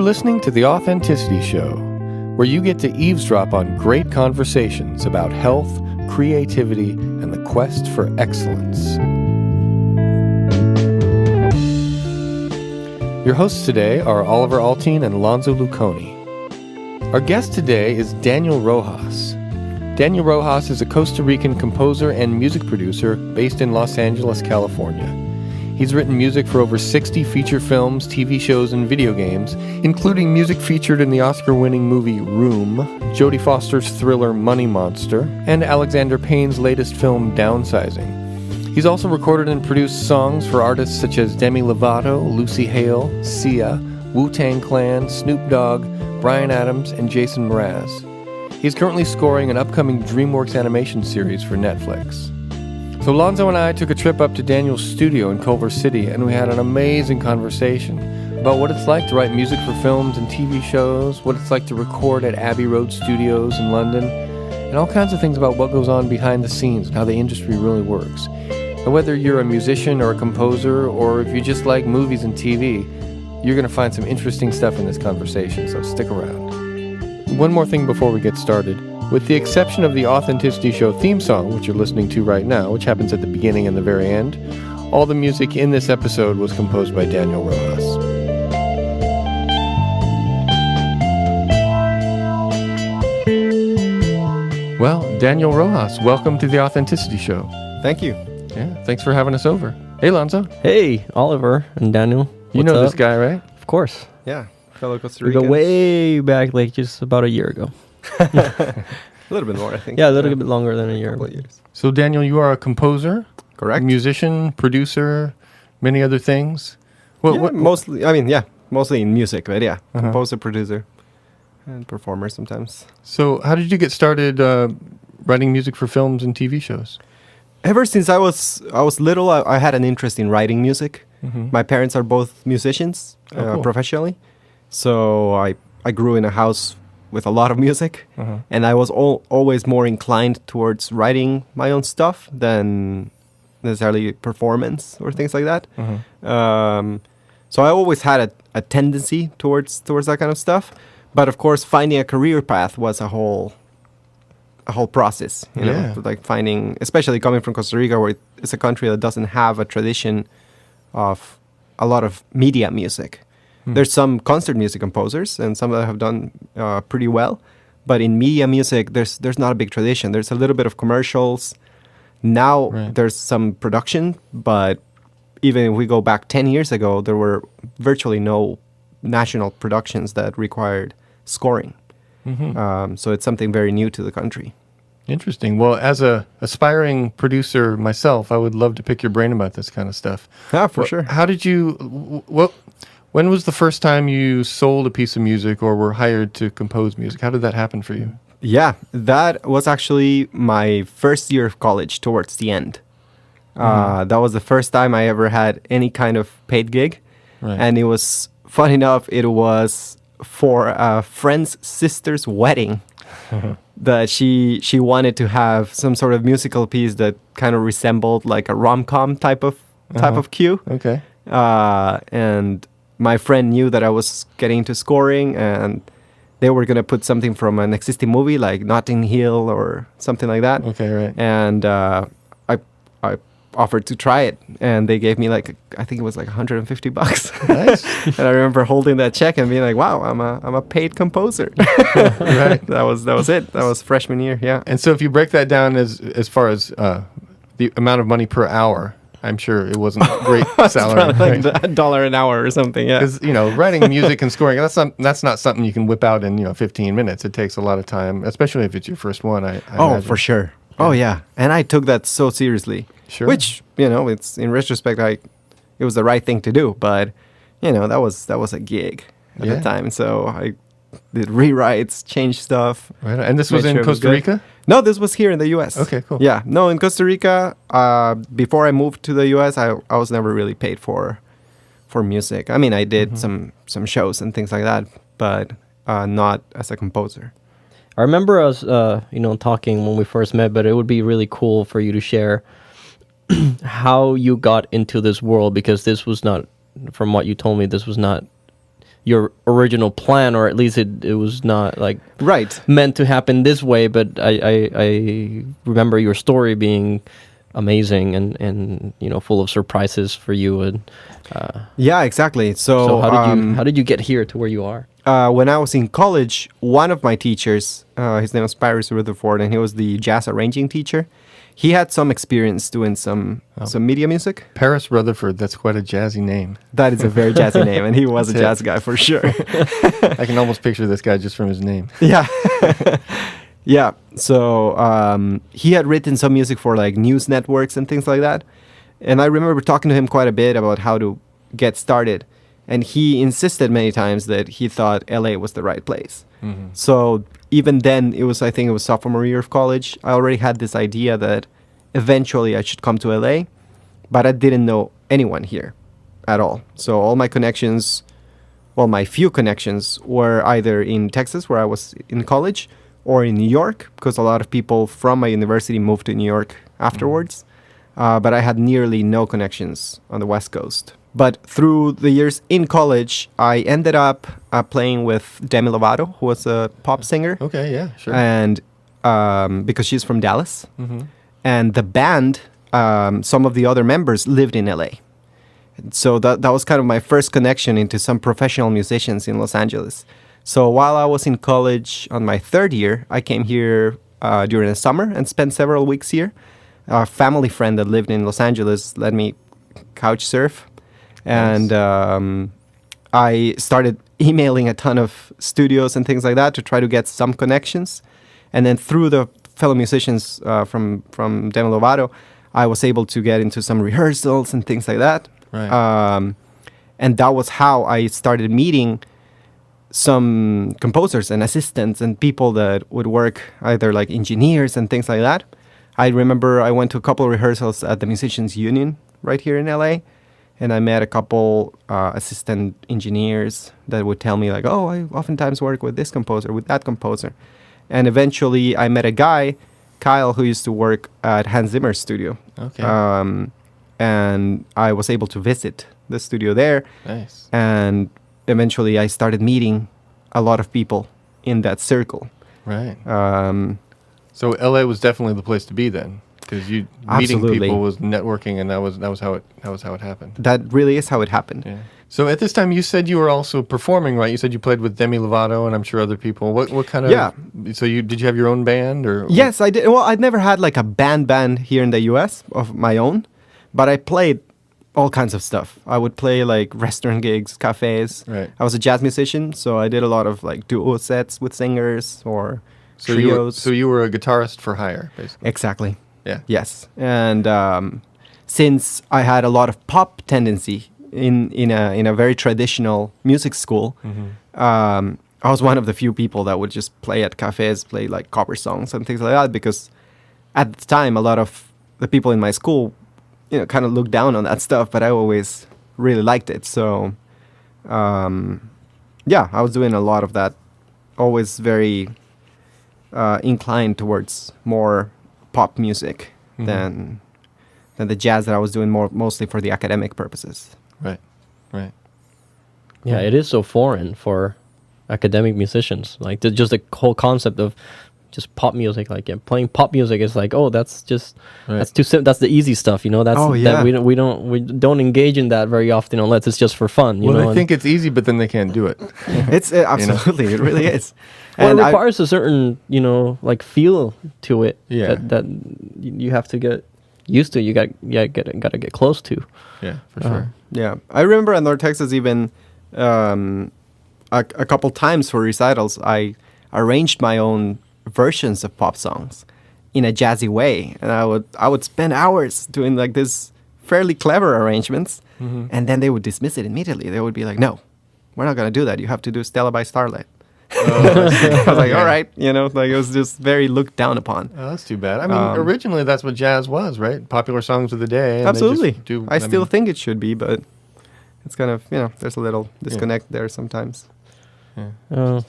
listening to The Authenticity Show, where you get to eavesdrop on great conversations about health, creativity, and the quest for excellence. Your hosts today are Oliver Altine and Lanzo Luconi. Our guest today is Daniel Rojas. Daniel Rojas is a Costa Rican composer and music producer based in Los Angeles, California. He's written music for over 60 feature films, TV shows, and video games, including music featured in the Oscar-winning movie Room, Jodie Foster's thriller Money Monster, and Alexander Payne's latest film Downsizing. He's also recorded and produced songs for artists such as Demi Lovato, Lucy Hale, Sia, Tang Clan, Snoop Dogg, Bryan Adams, and Jason Mraz. He's currently scoring an upcoming Dreamworks Animation series for Netflix. So Lanzo and I took a trip up to Daniel's studio in Culver City, and we had an amazing conversation about what it's like to write music for films and TV shows, what it's like to record at Abbey Road Studios in London, and all kinds of things about what goes on behind the scenes and how the industry really works. And whether you're a musician or a composer, or if you just like movies and TV, you're going to find some interesting stuff in this conversation, so stick around. One more thing before we get started. With the exception of the Authenticity Show theme song, which you're listening to right now, which happens at the beginning and the very end, all the music in this episode was composed by Daniel Rojas. Well, Daniel Rojas, welcome to the Authenticity Show. Thank you. Yeah, thanks for having us over. Hey, Lanzo. Hey, Oliver and Daniel. You know this guy, right? Of course. Yeah, fellow Costa We Rican. go way back, like just about a year ago. A little bit more, I think. Yeah, a little bit longer than a year. Couple of years. So, Daniel, you are a composer, Correct. musician, producer, many other things. Mostly in music, but yeah, composer, producer, and performer sometimes. So, how did you get started writing music for films and TV shows? Ever since I was little, I had an interest in writing music. Mm-hmm. My parents are both musicians, cool. professionally, so I grew in a house with a lot of music, and I was always more inclined towards writing my own stuff than necessarily performance or things like that. So I always had a tendency towards that kind of stuff. But of course, finding a career path was a whole process. You know, like finding, especially coming from Costa Rica, where it's a country that doesn't have a tradition of a lot of media music. There's some concert music composers, and some that have done pretty well. But in media music, there's not a big tradition. There's a little bit of commercials. Now there's some production, but even if we go back 10 years ago, there were virtually no national productions that required scoring. So it's something very new to the country. Interesting. Well, as a aspiring producer myself, I would love to pick your brain about this kind of stuff. Yeah, for sure. How did you... When was the first time you sold a piece of music or were hired to compose music? How did that happen for you? Yeah, that was actually my first year of college towards the end. That was the first time I ever had any kind of paid gig. Right. And it was, fun enough, it was for a friend's sister's wedding that she wanted to have some sort of musical piece that kind of resembled like a rom-com type of cue. Okay. And my friend knew that I was getting into scoring, and they were going to put something from an existing movie like Notting Hill or something like that. Okay, right. And I offered to try it, and they gave me I think it was like $150. Nice. And I remember holding that check and being like, wow, I'm a paid composer. Right. That was it. That was freshman year. Yeah. And so if you break that down as far as the amount of money per hour, I'm sure it wasn't a great salary. Like $1 an hour or something. Yeah. Because, writing music and scoring, that's not something you can whip out in, 15 minutes. It takes a lot of time, especially if it's your first one, I imagine. For sure. Oh, yeah. And I took that so seriously. Sure. Which, it's in retrospect, it was the right thing to do. But, that was a gig at the time. So I did rewrites, changed stuff. Right. And this was in Costa Rica? No, this was here in the U.S. Okay, cool. Yeah. No, in Costa Rica, before I moved to the U.S., I was never really paid for music. I mean, I did some shows and things like that, but not as a composer. I remember us, talking when we first met, but it would be really cool for you to share how you got into this world, because this was not, from what you told me, this was not your original plan, or at least it was not like Right. meant to happen this way. But I remember your story being amazing and full of surprises for you. And Yeah, exactly. so how did you get here to where you are? When I was in college, one of my teachers, his name was Paris Rutherford, and he was the jazz arranging teacher. He had some experience doing some media music. Paris Rutherford, that's quite a jazzy name. That is a very jazzy name, and he was a That's jazz guy for sure. I can almost picture this guy just from his name. Yeah. Yeah. So he had written some music for like news networks and things like that. And I remember talking to him quite a bit about how to get started. And he insisted many times that he thought LA was the right place. Mm-hmm. So even then, I think it was sophomore year of college. I already had this idea that eventually I should come to LA, but I didn't know anyone here at all. So all my connections, well, my few connections were either in Texas, where I was in college, or in New York, because a lot of people from my university moved to New York afterwards. But I had nearly no connections on the West Coast. But through the years in college, I ended up playing with Demi Lovato, who was a pop singer. Okay, yeah, sure. And because she's from Dallas. Mm-hmm. And the band, some of the other members lived in LA. So that was kind of my first connection into some professional musicians in Los Angeles. So while I was in college on my third year, I came here during the summer and spent several weeks here. A family friend that lived in Los Angeles let me couch surf. And I started emailing a ton of studios and things like that to try to get some connections. And then through the fellow musicians from Demi Lovato, I was able to get into some rehearsals and things like that. Right. And that was how I started meeting some composers and assistants and people that would work either like engineers and things like that. I remember I went to a couple of rehearsals at the Musicians Union right here in LA. And I met a couple assistant engineers that would tell me like, oh, I oftentimes work with this composer, with that composer. And eventually I met a guy, Kyle, who used to work at Hans Zimmer's studio. Okay. And I was able to visit the studio there. Nice. And eventually I started meeting a lot of people in that circle. Right. So LA was definitely the place to be then. Because you meeting Absolutely. people was networking, and that was how it happened. That really is how it happened. Yeah. So at this time, you said you were also performing, right? You said you played with Demi Lovato, and I'm sure other people. What kind of? Yeah. So did you have your own band, or? Yes, I did. Well, I'd never had like a band here in the U.S. of my own, but I played all kinds of stuff. I would play like restaurant gigs, cafes. Right. I was a jazz musician, so I did a lot of like duo sets with singers or trios. You were a guitarist for hire, basically. Exactly. Yeah. Yes, and since I had a lot of pop tendency in a very traditional music school, I was one of the few people that would just play at cafes, play like cover songs and things like that. Because at the time, a lot of the people in my school, kind of looked down on that stuff, but I always really liked it. So, yeah, I was doing a lot of that. Always very inclined towards more pop music than the jazz that I was doing mostly for the academic purposes. Right. Yeah, it is so foreign for academic musicians. Like just the whole concept of just pop music, like playing pop music is like, oh, that's just that's too simple. That's the easy stuff, That's that we don't engage in that very often unless it's just for fun. They think it's easy, but then they can't do it. It's absolutely, it really is. Well, it requires a certain, like feel to it. Yeah. That you have to get used to. You gotta get close to. Yeah, for sure. Yeah, I remember in North Texas even a couple times for recitals, I arranged my own versions of pop songs in a jazzy way, and I would spend hours doing like this fairly clever arrangements, and then they would dismiss it immediately. They would be like, "No, we're not gonna do that. You have to do Stella by Starlight." I was like, all right, like it was just very looked down upon. Oh, that's too bad. I mean, originally that's what jazz was, right? Popular songs of the day. And Absolutely. I still think it should be, but it's kind of, there's a little disconnect there sometimes. Yeah.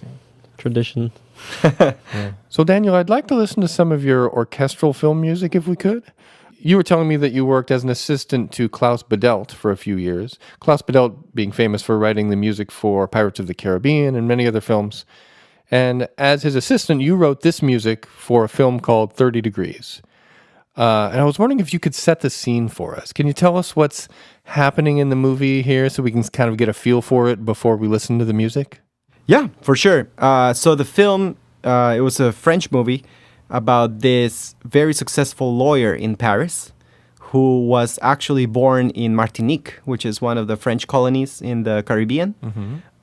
Tradition. Yeah. So Daniel, I'd like to listen to some of your orchestral film music if we could. you were telling me that you worked as an assistant to Klaus Badelt for a few years. Klaus Badelt being famous for writing the music for Pirates of the Caribbean and many other films. And as his assistant, you wrote this music for a film called 30 Degrees. And I was wondering if you could set the scene for us. Can you tell us what's happening in the movie here so we can kind of get a feel for it before we listen to the music? Yeah, for sure. So the film, it was a French movie about this very successful lawyer in Paris who was actually born in Martinique, which is one of the French colonies in the Caribbean.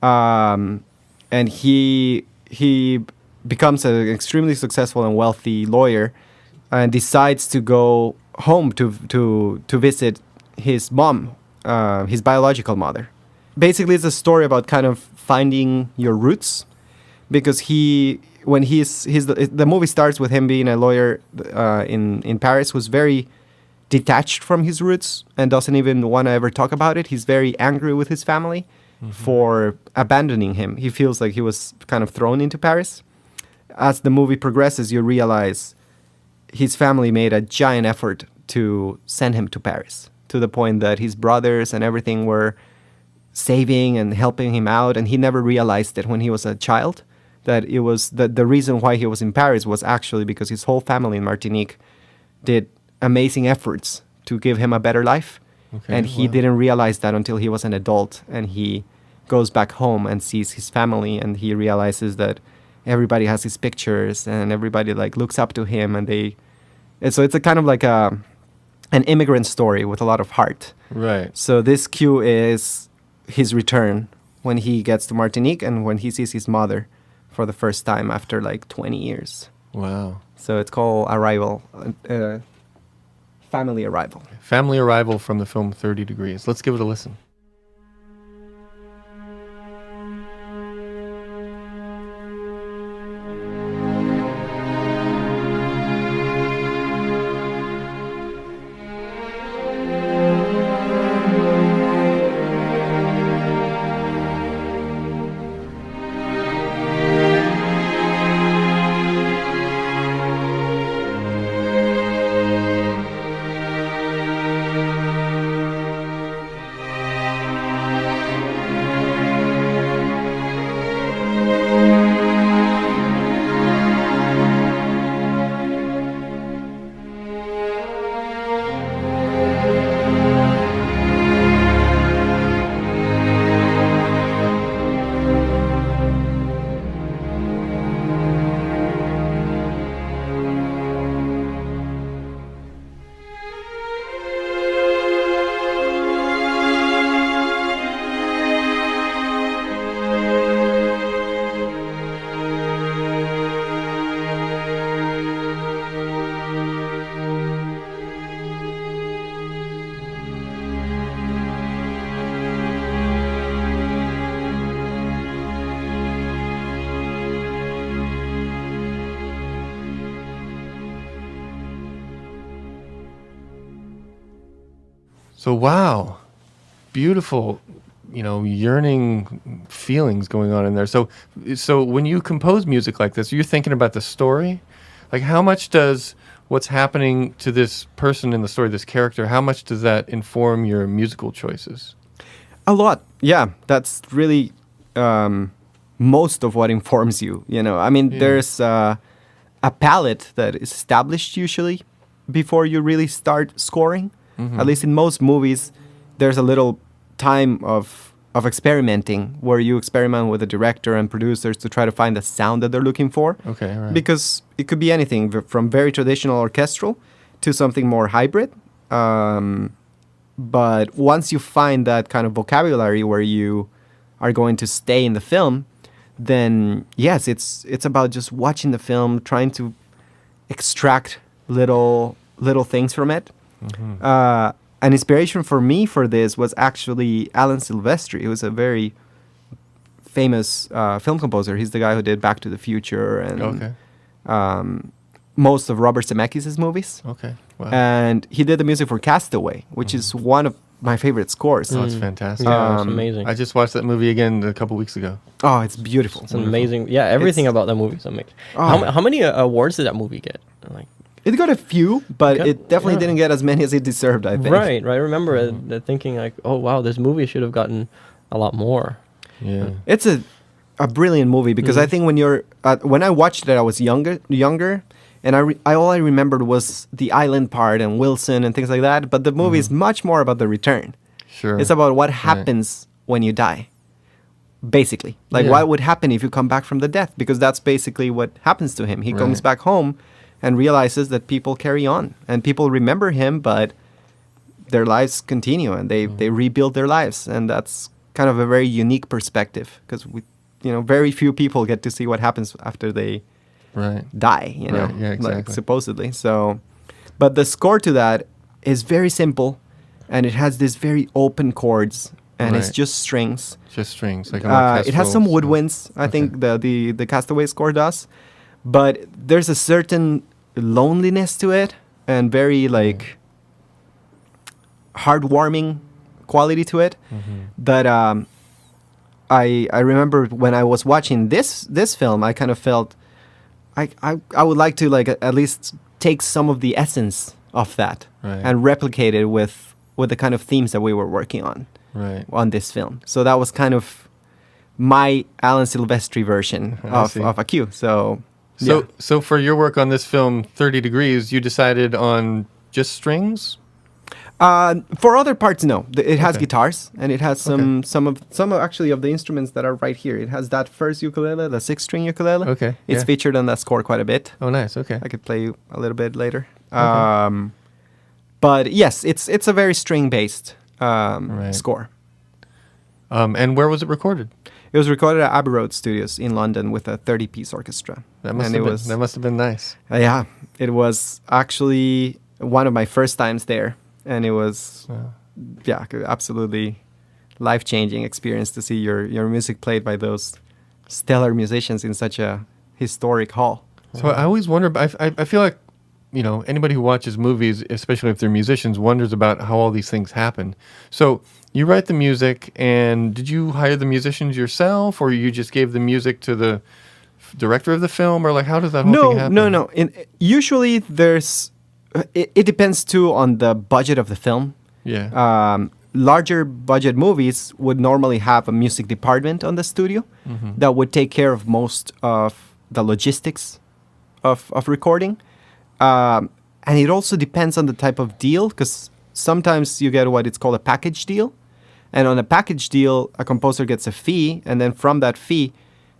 And he becomes an extremely successful and wealthy lawyer and decides to go home to visit his mom, his biological mother. Basically, it's a story about kind of finding your roots, because the movie starts with him being a lawyer in Paris who's very detached from his roots and doesn't even want to ever talk about it. He's very angry with his family for abandoning him. He feels like he was kind of thrown into Paris. As the movie progresses, you realize his family made a giant effort to send him to Paris, to the point that his brothers and everything were saving and helping him out, and he never realized that when he was a child, that it was the reason why he was in Paris was actually because his whole family in Martinique did amazing efforts to give him a better life. And he didn't realize that until he was an adult, and he goes back home and sees his family, and he realizes that everybody has his pictures and everybody like looks up to him, and so it's a kind of like an immigrant story with a lot of heart. Right. So this cue is his return when he gets to Martinique and when he sees his mother for the first time after like 20 years. Wow. So it's called Arrival, Family Arrival. Family Arrival from the film 30 Degrees. Let's give it a listen. So, wow, beautiful, yearning feelings going on in there. So when you compose music like this, you're thinking about the story? Like, how much does what's happening to this person in the story, this character, how much does that inform your musical choices? A lot. Yeah, that's really most of what informs you. There's a palette that is established usually before you really start scoring. At least in most movies, there's a little time of experimenting where you experiment with the director and producers to try to find the sound that they're looking for. Okay, right. Because it could be anything from very traditional orchestral to something more hybrid. But once you find that kind of vocabulary where you are going to stay in the film, then yes, it's about just watching the film, trying to extract little things from it. An inspiration for me for this was actually Alan Silvestri, who was a very famous film composer. He's the guy who did Back to the Future and most of Robert Zemeckis' movies. Okay, wow. And he did the music for Castaway, which is one of my favorite scores. Oh, it's fantastic. Yeah, it's amazing. I just watched that movie again a couple weeks ago. Oh, it's beautiful. It's amazing. Yeah, everything about that movie is amazing. How many awards did that movie get? Like, It got a few, but Okay. it definitely Yeah. didn't get as many as it deserved, I think. Right. I remember thinking like, oh wow, this movie should have gotten a lot more. Yeah. It's a brilliant movie because I think when I watched it, I was younger, and all I remembered was the island part and Wilson and things like that. But the movie is much more about the return. Sure. It's about what happens when you die. Basically, like Yeah. what would happen if you come back from the death? Because that's basically what happens to him. He comes Right. back home and realizes that people carry on and people remember him, but their lives continue and they rebuild their lives, and that's kind of a very unique perspective because very few people get to see what happens after they Right. die. Right, yeah, like exactly. supposedly. So, but the score to that is very simple, and it has these very open chords, and it's Right. just strings. Just strings, like an It has some orchestral woodwinds. I think the Castaway score does, but there's a certain loneliness to it and very like heartwarming quality to it that I remember when I was watching this film, I kind of felt I would like to like at least take some of the essence of that Right. and replicate it with the kind of themes that we were working Right. on this film. So that was kind of my Alan Silvestri version I see. of a Q. So So for your work on this film, 30 Degrees, you decided on just strings? for other parts, no. It has Okay. guitars and it has some of actually of the instruments that are right here. It has that first ukulele, the 6-string ukulele. Okay, It's yeah. featured on that score quite a bit. Oh, nice. Okay. I could play a little bit later. But yes, it's a very string based Right. score. And where was it recorded? It was recorded at Abbey Road Studios in London with a 30-piece orchestra. That must have been nice. Yeah, it was actually one of my first times there, and it was absolutely life-changing experience to see your music played by those stellar musicians in such a historic hall. So I always wonder. I feel like anybody who watches movies, especially if they're musicians, wonders about how all these things happen. So you write the music, and did you hire the musicians yourself, or you just gave the music to the director of the film, or like how does that whole thing happen? No. Usually there's it depends too on the budget of the film. Yeah. Larger budget movies would normally have a music department on the studio that would take care of most of the logistics of recording. And it also depends on the type of deal, because sometimes you get what it's called a package deal. And on a package deal, a composer gets a fee, and then from that fee,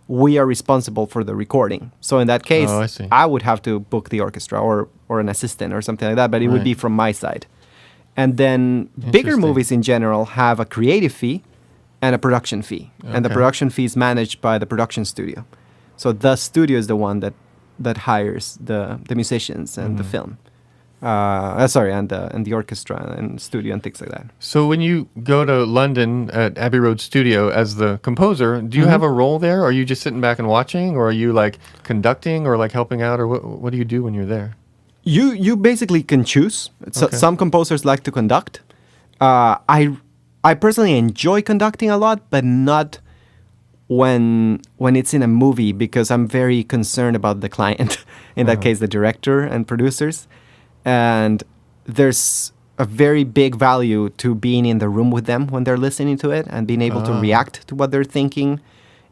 we are responsible for the recording. So in that case, Oh, I see. I would have to book the orchestra or an assistant or something like that, but it would be Right. from my side. And then bigger Interesting. movies in general have a creative fee and a production fee. And the Okay. production fee is managed by the production studio. So the studio is the one that hires the musicians and the film. And the orchestra and studio and things like that. So when you go to London at Abbey Road Studio as the composer, do you have a role there? Or are you just sitting back and watching, or are you like conducting or like helping out, or what do you do when you're there? You basically can choose. So, Okay. some composers like to conduct. I personally enjoy conducting a lot, but not when it's in a movie, because I'm very concerned about the client. In that case, the director and producers. And there's a very big value to being in the room with them when they're listening to it and being able to react to what they're thinking.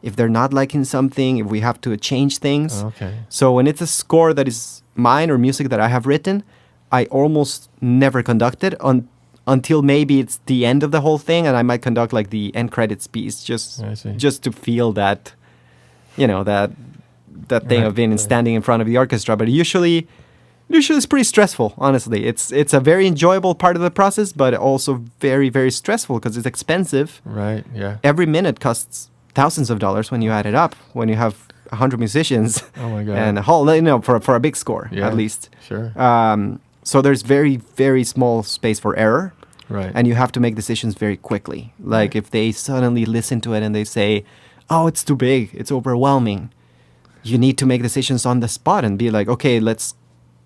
If they're not liking something, if we have to change things. Okay. So when it's a score that is mine or music that I have written, I almost never conduct it until maybe it's the end of the whole thing, and I might conduct like the end credits piece I see. just to feel that, that thing Right, of being right. standing in front of the orchestra. But usually it's pretty stressful, honestly. It's a very enjoyable part of the process, but also very, very stressful because it's expensive. Right. Yeah. Every minute costs thousands of dollars when you add it up, when you have 100 musicians Oh my God. and a whole, for a big score, Yeah. at least. Sure. So there's very, very small space for error. Right. And you have to make decisions very quickly. Like if they suddenly listen to it and they say, oh, it's too big, it's overwhelming, you need to make decisions on the spot and be like, okay, let's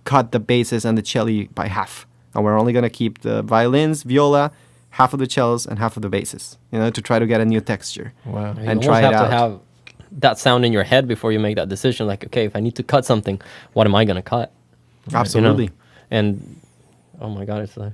cut the basses and the cello by half. And we're only going to keep the violins, viola, half of the cellos and half of the basses, to try to get a new texture. Wow. You And almost try it have out. to have that sound in your head before you make that decision. Like, okay, if I need to cut something, what am I going to cut? Absolutely. And oh my god, it's like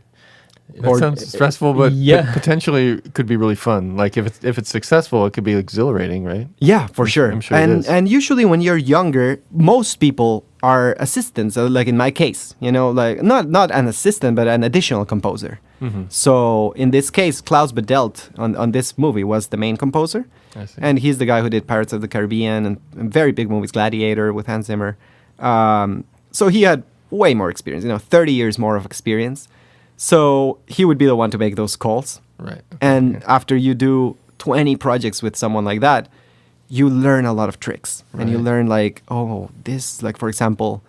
That sounds stressful, but yeah. potentially could be really fun. Like if it's successful, it could be exhilarating, right? Yeah, for sure. I'm sure it is. And usually when you're younger, most people are assistants. Like in my case, like not an assistant, but an additional composer. Mm-hmm. So in this case, Klaus Bedelt on this movie was the main composer, I see. and he's the guy who did Pirates of the Caribbean and very big movies, Gladiator with Hans Zimmer. So he had way more experience, 30 years more of experience. So he would be the one to make those calls. Right. Okay. And after you do 20 projects with someone like that, you learn a lot of tricks. And you Right. learn like, this, like for example,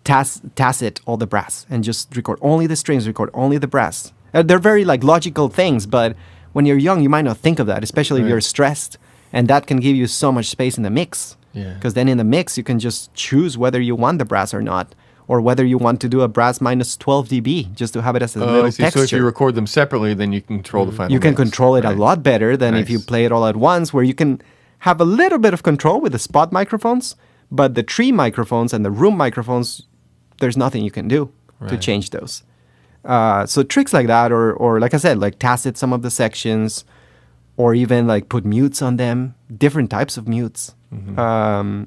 tacit all the brass and just record only the strings, record only the brass. They're very like logical things, but when you're young, you might not think of that, especially if Right. you're stressed. And that can give you so much space in the mix. Yeah. Because then in the mix, you can just choose whether you want the brass or not. Or whether you want to do a brass minus 12 dB just to have it as a little I see. texture. So if you record them separately, then you can control the final You can mix. control it a Right. lot better than if you Nice. play it all at once, where you can have a little bit of control with the spot microphones, but the tree microphones and the room microphones, there's nothing you can do to Right. change those. So tricks like that, or like I said, like tacit some of the sections, or even like put mutes on them, different types of mutes. Mm-hmm.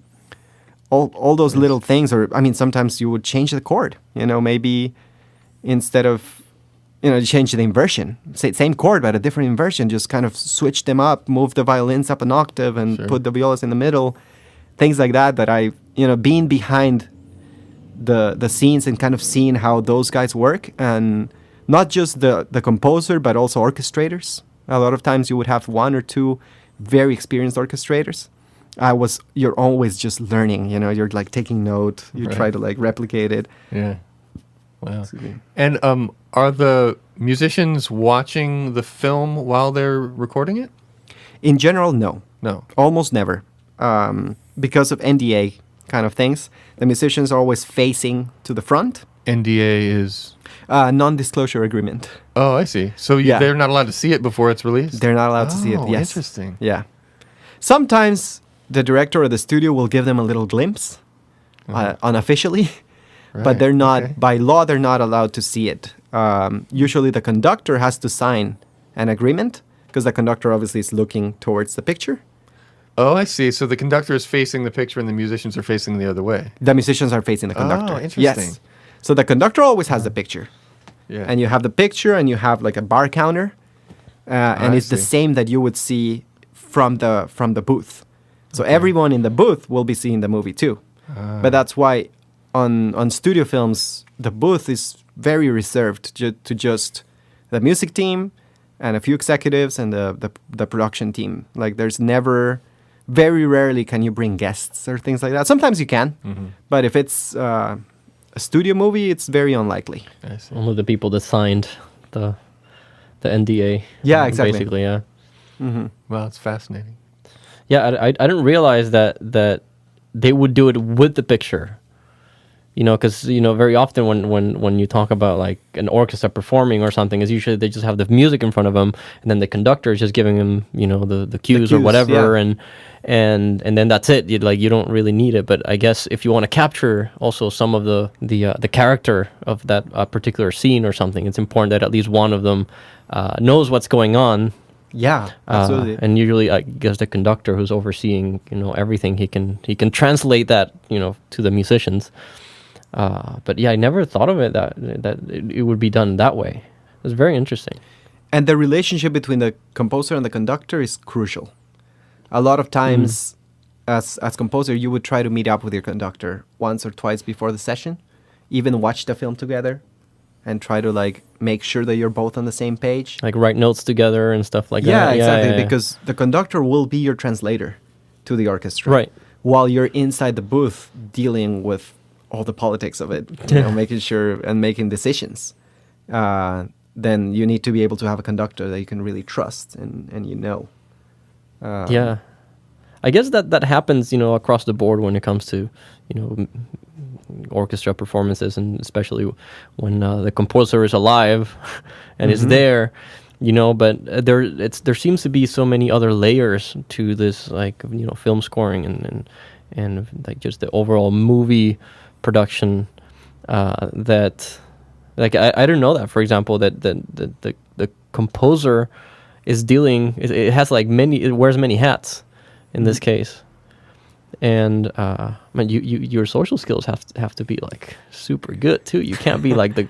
All those little things, or I mean, sometimes you would change the chord. Maybe instead of change the inversion, same chord but a different inversion, just kind of switch them up, move the violins up an octave, and Sure. put the violas in the middle, things like that. That I, being behind the scenes and kind of seeing how those guys work, and not just the composer but also orchestrators. A lot of times you would have one or two very experienced orchestrators. You're always just learning, you're like taking note, you Right. try to like replicate it. Yeah. Wow. And are the musicians watching the film while they're recording it? In general, no, No. almost never. Because of NDA kind of things, the musicians are always facing to the front. NDA is. Non-disclosure agreement. Oh, I see. So Yeah. they're not allowed to see it before it's released? They're not allowed to see it. Oh, Yes. interesting. Yeah. Sometimes the director or the studio will give them a little glimpse, unofficially, but Right, they're not, okay. by law, they're not allowed to see it. Usually the conductor has to sign an agreement because the conductor obviously is looking towards the picture. Oh, I see. So the conductor is facing the picture and the musicians are facing the other way. The musicians are facing the conductor. interesting. Yes. So the conductor always has the picture. Yeah. And you have the picture and you have like a bar counter. And I it's the see. same that you would see from the booth. So everyone in the booth will be seeing the movie too. But that's why on studio films, the booth is very reserved to just the music team and a few executives and the production team. Like there's never, very rarely can you bring guests or things like that. Sometimes you can, but if it's a studio movie, it's very unlikely. I see. Only the people that signed the NDA. Yeah, exactly. Basically, yeah. Wow, it's fascinating. Yeah, I didn't realize that they would do it with the picture. Because very often when you talk about like an orchestra performing or something, is usually they just have the music in front of them, and then the conductor is just giving them the cues or cues, whatever, yeah. and then that's it. You don't really need it. But I guess if you want to capture also some of the character of that particular scene or something, it's important that at least one of them knows what's going on. Yeah, absolutely. And usually, I guess the conductor who's overseeing, everything, he can translate that, to the musicians. But yeah, I never thought of it that it would be done that way. It's very interesting. And the relationship between the composer and the conductor is crucial. A lot of times, as composer, you would try to meet up with your conductor once or twice before the session, even watch the film together, and try to like make sure that you're both on the same page. Like write notes together and stuff like Yeah, that. exactly. Yeah. Because the conductor will be your translator to the orchestra, Right. While you're inside the booth dealing with all the politics of it, making sure and making decisions. Then you need to be able to have a conductor that you can really trust and Yeah, I guess that happens, across the board when it comes to, orchestra performances, and especially when the composer is alive and is there, But there seems to be so many other layers to this, like film scoring and like just the overall movie production. that like I didn't know that, for example, that the composer is dealing, it has like it wears many hats in this case. And man, your social skills have to be like super good too. You can't be like the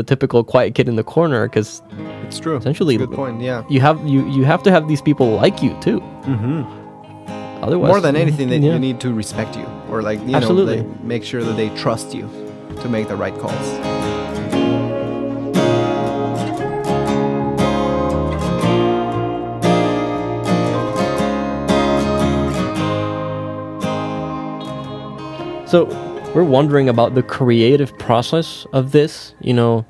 typical quiet kid in the corner, because It's true. essentially It's a good point. Yeah. you have to have these people like you too. Otherwise, More than anything, that yeah. you need to respect you, or like Absolutely. make sure that they trust you to make the right calls. So we're wondering about the creative process of this. You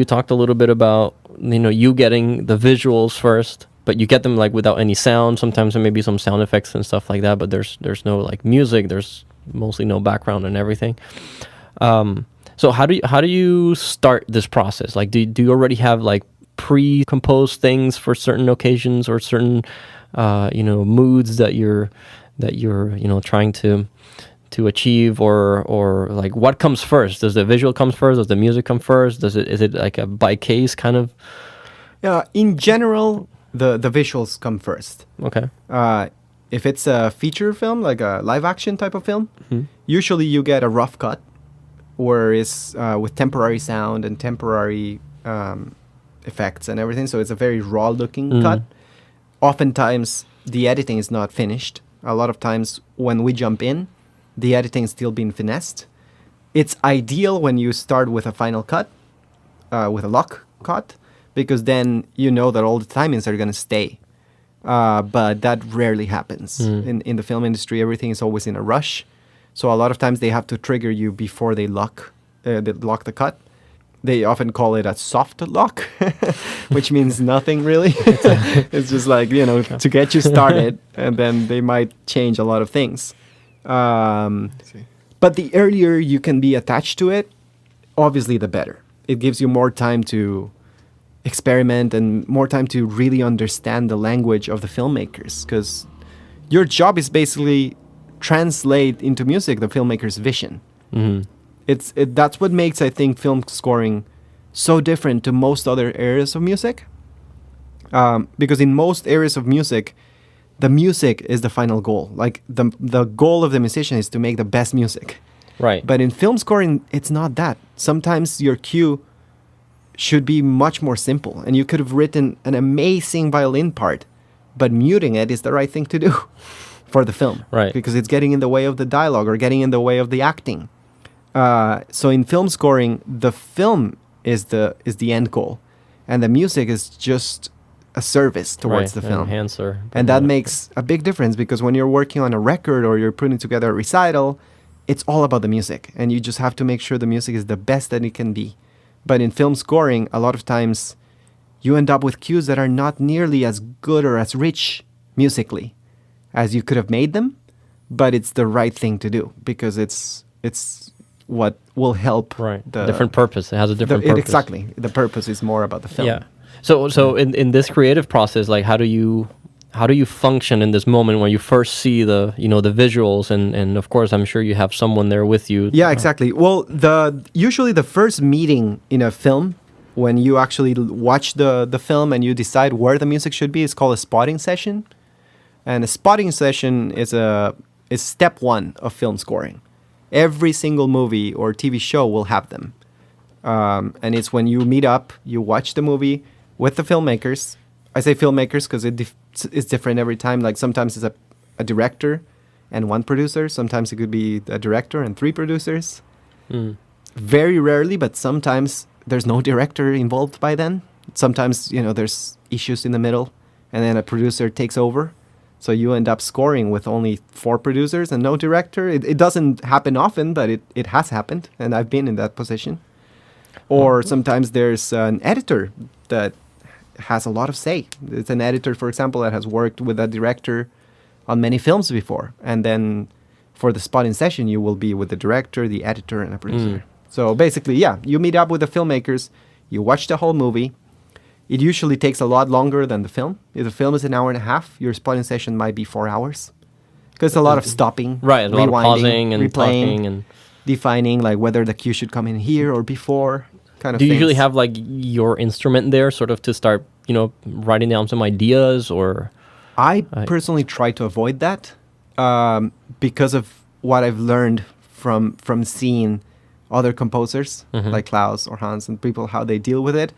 talked a little bit about, you getting the visuals first, but you get them like without any sound. Sometimes there may be some sound effects and stuff like that, but there's no like music. There's mostly no background and everything. So how do you start this process? Like, do you already have like pre-composed things for certain occasions or certain moods that you're trying to achieve, or like what comes first? Does the visual come first? Does the music come first? Is it like a by case kind of? Yeah. In general, the visuals come first. Okay. If it's a feature film, like a live action type of film, usually you get a rough cut, where it's with temporary sound and temporary effects and everything. So it's a very raw looking cut. Oftentimes the editing is not finished. A lot of times when we jump in, the editing is still being finessed. It's ideal when you start with a final cut, with a lock cut, because then you know that all the timings are going to stay. But that rarely happens. In the film industry, everything is always in a rush. So a lot of times they have to trigger you before they lock the cut. They often call it a soft lock, which means nothing really. It's just like, to get you started, and then they might change a lot of things. But the earlier you can be attached to it, obviously the better. It gives you more time to experiment and more time to really understand the language of the filmmakers, because your job is basically translate into music the filmmaker's vision. That's what makes, I think, film scoring so different to most other areas of music, because in most areas of music, the music is the final goal. Like the goal of the musician is to make the best music. Right. But in film scoring, it's not that. Sometimes your cue should be much more simple, and you could have written an amazing violin part, but muting it is the right thing to do for the film. Right. Because it's getting in the way of the dialogue or getting in the way of the acting. So in film scoring, the film is the end goal, and the music is just a service towards the film. Enhancer. And that makes a big difference, because when you're working on a record or you're putting together a recital, it's all about the music, and you just have to make sure the music is the best that it can be. But in film scoring, a lot of times you end up with cues that are not nearly as good or as rich musically as you could have made them, but it's the right thing to do, because it's what will help. Different purpose. It has a different purpose. Exactly. The purpose is more about the film. Yeah. So in this creative process, like how do you function in this moment when you first see the visuals, and of course I'm sure you have someone there with you. Yeah, exactly. Well, usually the first meeting in a film, when you actually watch the film and you decide where the music should be, is called a spotting session. And a spotting session is step one of film scoring. Every single movie or TV show will have them. And it's when you meet up, you watch the movie with the filmmakers. I say filmmakers because it's different every time. Like sometimes it's a director and one producer. Sometimes it could be a director and three producers. Very rarely, but sometimes there's no director involved by then. Sometimes, there's issues in the middle, and then a producer takes over. So you end up scoring with only 4 producers and no director. It doesn't happen often, but it has happened, and I've been in that position. Or sometimes there's an editor that has a lot of say. It's an editor, for example, that has worked with a director on many films before. And then for the spotting session, you will be with the director, the editor, and a producer. So basically, yeah, you meet up with the filmmakers, you watch the whole movie. It usually takes a lot longer than the film. If the film is an hour and a half, your spotting session might be 4 hours. Because a lot of stopping, right, a lot of pausing and replaying. talking. And defining like whether the cue should come in here or before, kind of Do you usually things. have like your instrument there, sort of to start, writing down some ideas, or? I personally try to avoid that because of what I've learned from seeing other composers like Klaus or Hans and people, how they deal with it,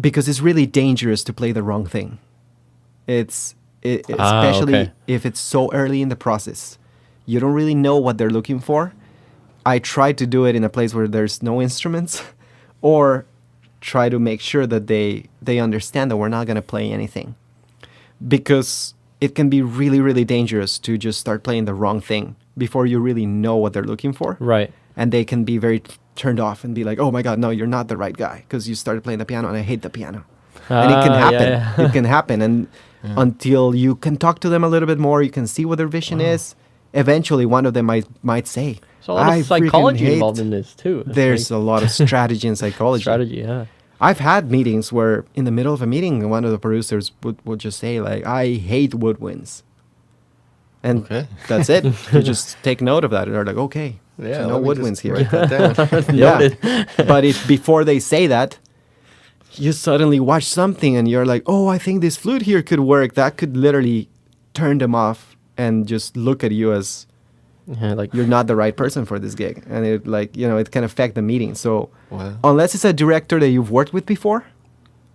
because it's really dangerous to play the wrong thing. Especially okay. if it's so early in the process. You don't really know what they're looking for. I try to do it in a place where there's no instruments or try to make sure that they understand that we're not going to play anything. Because it can be really, really dangerous to just start playing the wrong thing before you really know what they're looking for. Right. And they can be very turned off and be like, oh my God, no, you're not the right guy because you started playing the piano and I hate the piano. And it can happen. Yeah. It can happen. And until you can talk to them a little bit more, you can see what their vision is. Eventually, one of them might say, So a lot "I of psychology freaking hate-" involved in this too. It's There's like a lot of strategy and psychology. strategy, yeah. I've had meetings where in the middle of a meeting, one of the producers would just say like, I hate woodwinds. And Okay. that's it. You just take note of that. And they're like, okay, Yeah, so no let me woodwinds just here. write that down. Yeah. But if before they say that, you suddenly watch something and you're like, oh, I think this flute here could work. That could literally turn them off and just look at you as Yeah, like you're not the right person for this gig. And it it can affect the meeting. So Wow. unless it's a director that you've worked with before,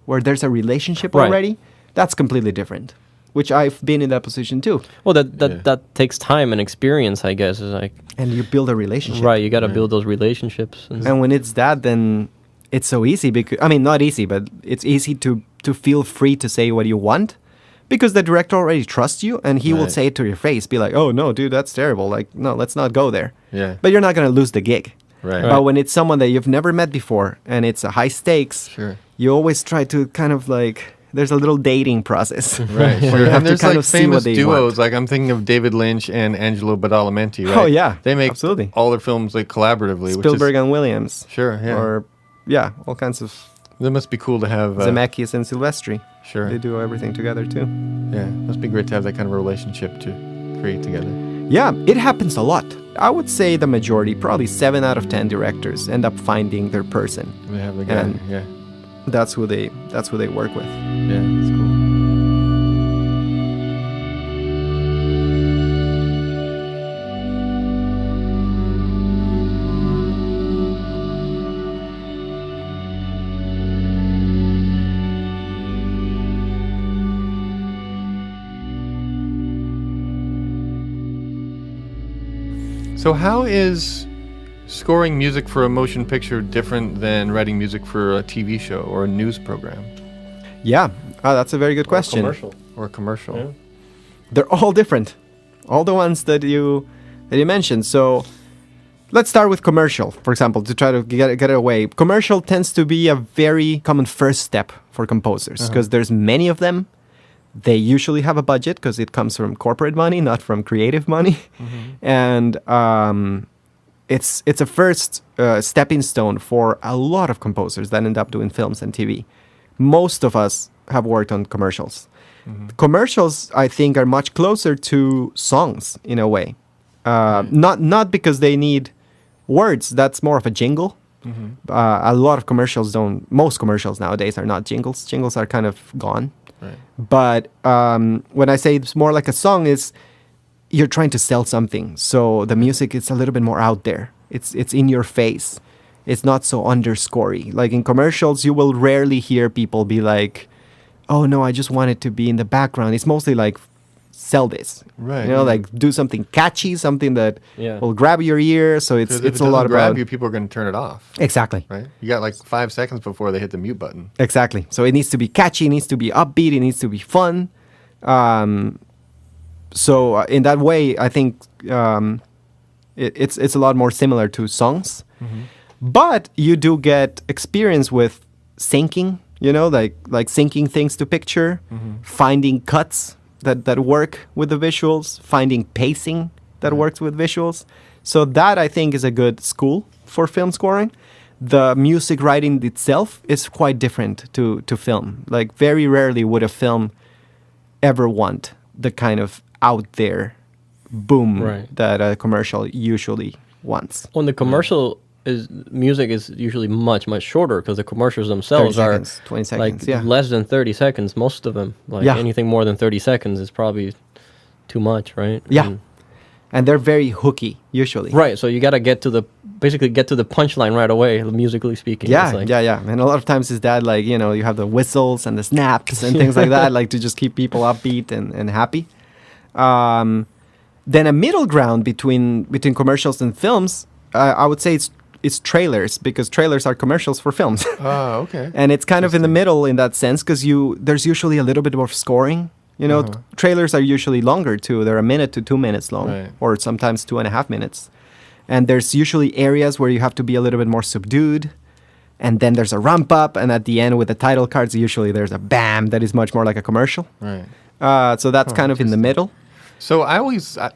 where there's a relationship Right. already, that's completely different. Which I've been in that position too. well, that Yeah. that takes time and experience, I guess. Is like And you build a relationship. right. You got to build those relationships. And when it's that, then it's so easy because not easy, but it's easy to feel free to say what you want because the director already trusts you and he will Right. say it to your face, be like, "Oh no, dude, that's terrible. Like, no, let's not go there." Yeah. But you're not gonna lose the gig. Right. But when it's someone that you've never met before and it's a high stakes, Sure. you always try to kind of like there's a little dating process. Right. Where you Sure. have And to there's kind like of see what famous they duos. want. Like I'm thinking of David Lynch and Angelo Badalamenti, right? Oh, yeah. They make Absolutely. all their films like collaboratively. Spielberg Which is, and Williams. Sure. Yeah. Or yeah, all kinds of That must be cool to have. Zemeckis and Silvestri. Sure. They do everything together too. Yeah. Must be great to have that kind of relationship to create together. Yeah, it happens a lot. I would say the majority, probably 7 out of 10 directors end up finding their person. They have the guy. And- Yeah. That's who they work with. Yeah. That's cool. So how is scoring music for a motion picture different than writing music for a TV show or a news program Yeah, that's a very good question. or a commercial? Yeah. They're all different. All the ones that you mentioned. So let's start with commercial, for example, to try to get it away. Commercial tends to be a very common first step for composers because there's many of them. They usually have a budget because it comes from corporate money, not from creative money. And it's a first stepping stone for a lot of composers that end up doing films and TV. Most of us have worked on commercials. Commercials, I think, are much closer to songs in a way. Not because they need words. That's more of a jingle. A lot of commercials don't. Most commercials nowadays are not jingles. Jingles are kind of gone. Right. But when I say it's more like a song, is you're trying to sell something. So the music is a little bit more out there. It's in your face. It's not so underscorey. Like in commercials, you will rarely hear people be like, "Oh no, I just want it to be in the background." It's mostly like, "Sell this," Right. You know, like do something catchy, something that Yeah. will grab your ear. So 'Cause if it's it a lot doesn't grab about you, people are going to turn it off, exactly. right? You got like 5 seconds before they hit the mute button. Exactly. So it needs to be catchy, it needs to be upbeat, it needs to be fun. So in that way, I think it's a lot more similar to songs. But you do get experience with syncing, you know, like syncing things to picture, finding cuts that work with the visuals, finding pacing that works with visuals. So that, I think, is a good school for film scoring. The music writing itself is quite different to film. Like very rarely would a film ever want the kind of out there boom Right. that a commercial usually once. When the commercial is music is usually much shorter because the commercials themselves 30 are seconds, 20 seconds, like yeah. less than 30 seconds. Most of them, like Yeah. anything more than 30 seconds is probably too much, right? Yeah. And they're very hooky, usually. Right. So you got to get to the punchline right away, musically speaking. Yeah, It's like, yeah. And a lot of times is that, like, you have the whistles and the snaps and things like that, like to just keep people upbeat and happy. Then a middle ground between commercials and films, I would say it's trailers, because trailers are commercials for films. Oh, okay. And it's kind of in the middle in that sense, because there's usually a little bit more scoring. Trailers are usually longer too. They're 1 minute to 2 minutes long, Right. or sometimes 2.5 minutes. And there's usually areas where you have to be a little bit more subdued. And then there's a ramp up, and at the end with the title cards, usually there's a bam that is much more like a commercial. Right. So that's kind of in the middle. So I always, I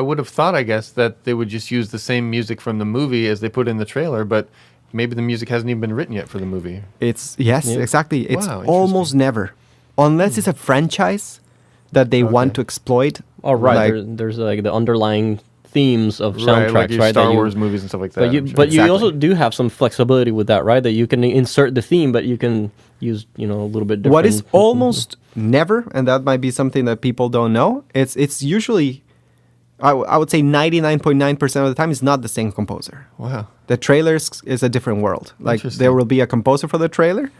would have thought, I guess, that they would just use the same music from the movie as they put in the trailer, but maybe the music hasn't even been written yet for the movie. Exactly. It's Wow, almost never, unless it's a franchise that they want to exploit. Oh, right. Like, There's like the underlying themes of Right, soundtracks, like your right? Star Wars movies and stuff like that. But you, I'm sure. but you Exactly. also do have some flexibility with that, right? That you can insert the theme, but you can use, a little bit different. what is almost never, and that might be something that people don't know, it's usually, I would say 99.9% of the time, is not the same composer. Wow. The trailers is a different world. Like, Interesting. there will be a composer for the trailer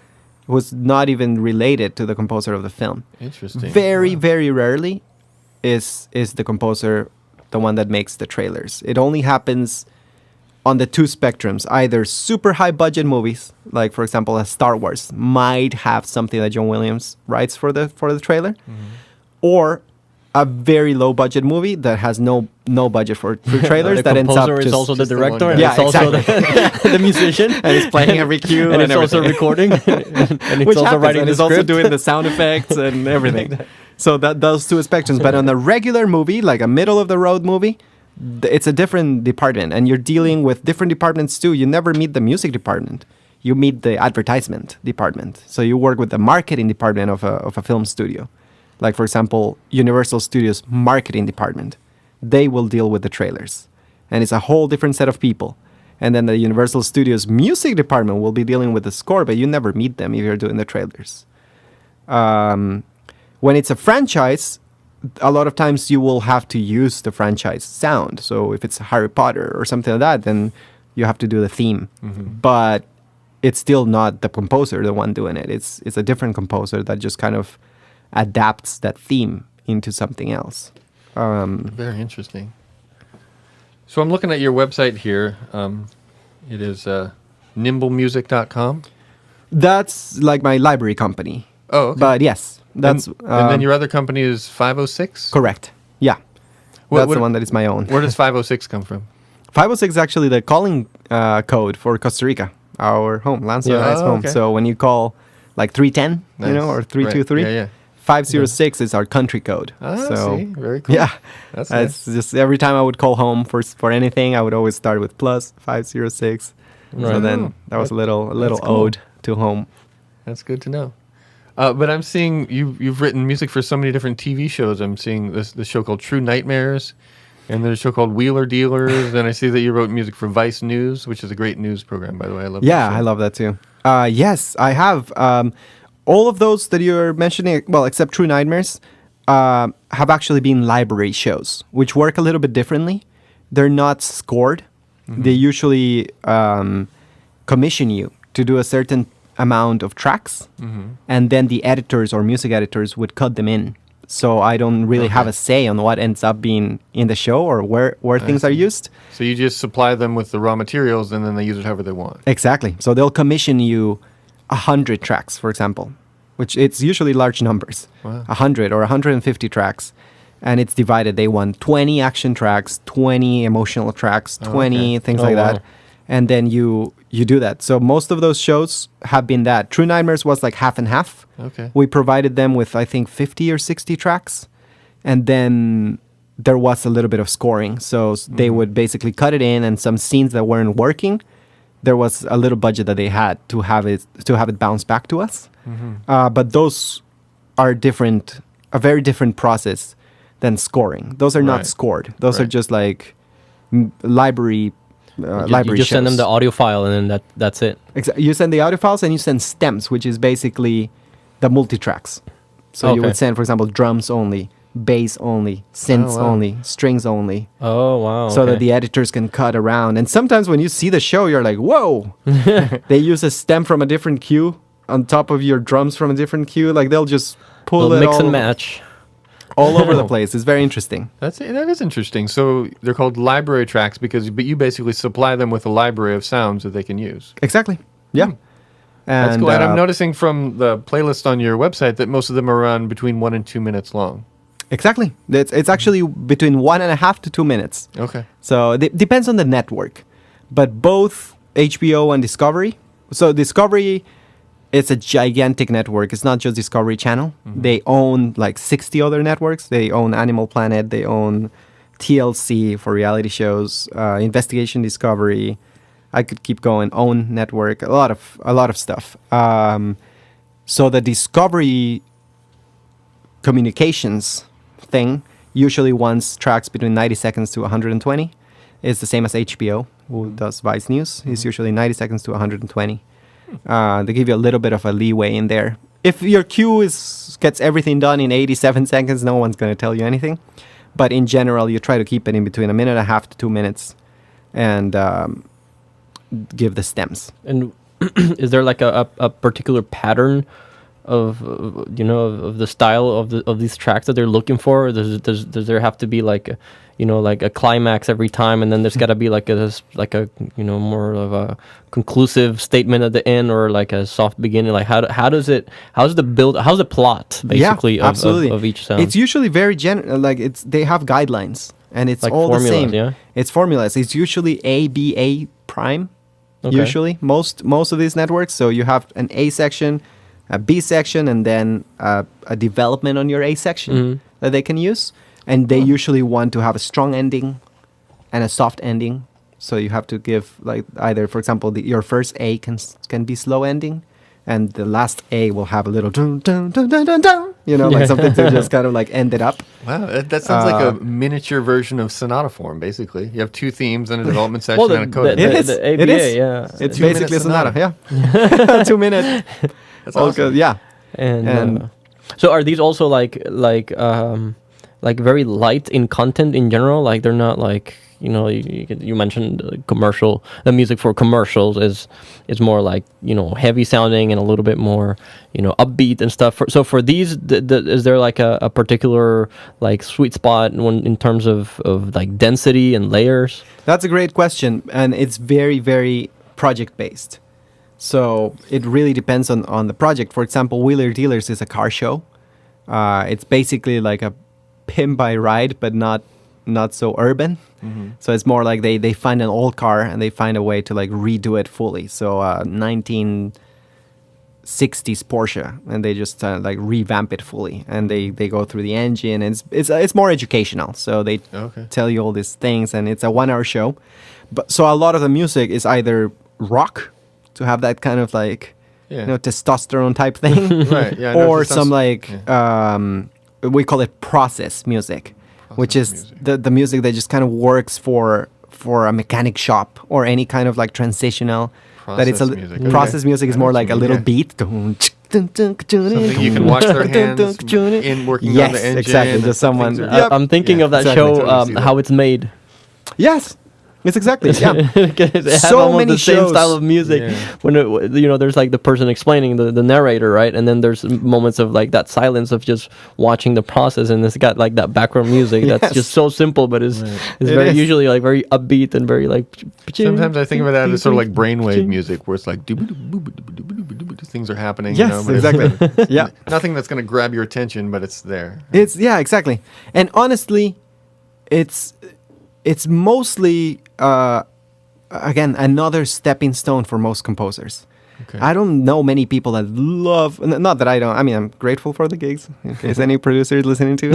who's not even related to the composer of the film. Interesting. Very, Wow. very rarely is the composer the one that makes the trailers. It only happens on the two spectrums. Either super high budget movies, like for example, a Star Wars might have something that John Williams writes for the trailer, or a very low budget movie that has no budget for trailers. The that ends up composer is just, also the just the one director, guy. and Yeah, it's also exactly. the musician, and it's playing every cue and it's also everything. recording, and it's Which also happens, writing and the it's also script. doing the sound effects and everything. So those two spectrums. But on a regular movie, like a middle of the road movie, it's a different department, and you're dealing with different departments too. You never meet the music department. You meet the advertisement department. So you work with the marketing department of a film studio. Like, for example, Universal Studios marketing department. They will deal with the trailers. And it's a whole different set of people. And then the Universal Studios music department will be dealing with the score, but you never meet them if you're doing the trailers. When it's a franchise, a lot of times you will have to use the franchise sound. So if it's Harry Potter or something like that, then you have to do the theme. But it's still not the composer, the one doing it. It's a different composer that just kind of adapts that theme into something else. Very interesting. So I'm looking at your website here. It is nimblemusic.com. That's like my library company. Oh, okay. But yes, that's and then your other company is 506? correct. Yeah. What- That's the one that is my own. Where does 506 come from? 506 is actually the calling code for Costa Rica, our home, Lanzo Yeah. and I's Oh, home. okay. So when you call like 310, Nice. or 323, Right. Yeah. 506 is our country code. Ah, so see? Very cool. yeah, That's it's just every time I would call home for anything, I would always start with plus 506. So Right. then that was a little cool. ode to home. That's good to know. But I'm seeing you've written music for so many different TV shows. I'm seeing this show called True Nightmares, and there's a show called Wheeler Dealers, and I see that you wrote music for Vice News, which is a great news program, by the way. I love that Yeah, show. I love that too. Yes, I have. All of those that you're mentioning, well, except True Nightmares, have actually been library shows, which work a little bit differently. They're not scored. They usually commission you to do a certain amount of tracks, and then the editors or music editors would cut them in. So I don't really have a say on what ends up being in the show or where things are used. So you just supply them with the raw materials, and then they use it however they want. Exactly. So they'll commission you 100 tracks, for example, which it's usually large numbers. Wow. 100 or 150 tracks. And it's divided. They want 20 action tracks, 20 emotional tracks, 20 things like wow. that. And then you do that. So most of those shows have been that. True Nightmares was like half and half. Okay. We provided them with, I think, 50 or 60 tracks. And then there was a little bit of scoring. So they would basically cut it in, and some scenes that weren't working, there was a little budget that they had to have it bounce back to us. But those are different, a very different process than scoring. Those are not Right. scored. Those are Right. just like library. You just send them the audio file, and then that's it. You send the audio files, and you send stems, which is basically the multi-tracks. So you would send, for example, drums only, bass only, synths only, strings only. Oh, wow. So that the editors can cut around. And sometimes when you see the show, you're like, whoa! They use a stem from a different cue on top of your drums from a different cue. Like, they'll just pull it mix and match all over the place. It's very interesting. That is interesting. So they're called library tracks but you basically supply them with a library of sounds that they can use. Exactly. Yeah. And, that's cool. And I'm noticing from the playlist on your website that most of them are around between 1 and 2 minutes long. Exactly. It's actually between 1.5 to 2 minutes. Okay. So it depends on the network. But both HBO and Discovery. So Discovery, it's a gigantic network. It's not just Discovery Channel. Mm-hmm. They own like 60 other networks. They own Animal Planet. They own TLC for reality shows, Investigation Discovery. I could keep going. Own network. A lot of stuff. So the Discovery communications thing usually wants tracks between 90 seconds to 120. It's the same as HBO, who does Vice News. It's usually 90 seconds to 120. They give you a little bit of a leeway in there. If your queue gets everything done in 87 seconds, no one's going to tell you anything. But in general, you try to keep it in between 1.5 to 2 minutes, and give the stems. And is there like a particular pattern of the style of these tracks that they're looking for? Does there have to be like a climax every time, and then there's got to be like a more of a conclusive statement at the end, or like a soft beginning? Like how's the plot basically of each sound? It's usually very they have guidelines, and it's like all the same. Yeah, it's formulas. It's usually A prime. Okay. Usually most of these networks. So you have an A section, a B section, and then a development on your A section that they can use. And they usually want to have a strong ending and a soft ending. So you have to give like either, for example, your first A can be slow ending, and the last A will have a little dun dun dun dun dun dun. Like something to just kind of like end it up. Wow, that sounds like a miniature version of sonata form. Basically, you have 2 themes and a development section and a coda. It is. Yeah, it's basically a sonata. Yeah, 2 minutes. That's awesome. Good. Yeah, and so are these also like very light in content in general? Like they're not like you mentioned the music for commercials is more like heavy sounding and a little bit more upbeat and stuff. So for these, is there like a particular like sweet spot in terms of like density and layers? That's a great question, and it's very, very project based. So it really depends on the project. For example, Wheeler Dealers is a car show. It's basically like a pimp by ride, but not so urban. Mm-hmm. So it's more like they find an old car and they find a way to like redo it fully. So 1960s Porsche, and they just like revamp it fully, and they go through the engine, and it's more educational. So they tell you all these things, and it's a 1-hour show. But so a lot of the music is either rock, to have that kind of like testosterone type thing, right? Yeah, or some we call it process music. Which is the music that just kind of works for a mechanic shop or any kind of like transitional. Process music is more like a little beat. Something you can watch their hands in working on the engine. Yes, exactly. Just someone. I'm thinking of that show, How It's Made. Yes. It's exactly, it has so almost many the same shows. style of music when there's like the person explaining the narrator, right, and then there's moments of like that silence of just watching the process, and it's got like that background music that's just so simple, but it's very usually like very upbeat and very like. Sometimes I think of that as sort of like brainwave music, where it's like things are happening. Yes, exactly. Yeah, nothing that's going to grab your attention, but it's there. It's exactly, and honestly, it's mostly, again, another stepping stone for most composers. Okay. I don't know many people that love, not that I don't, I mean, I'm grateful for the gigs, in case any producer is listening to.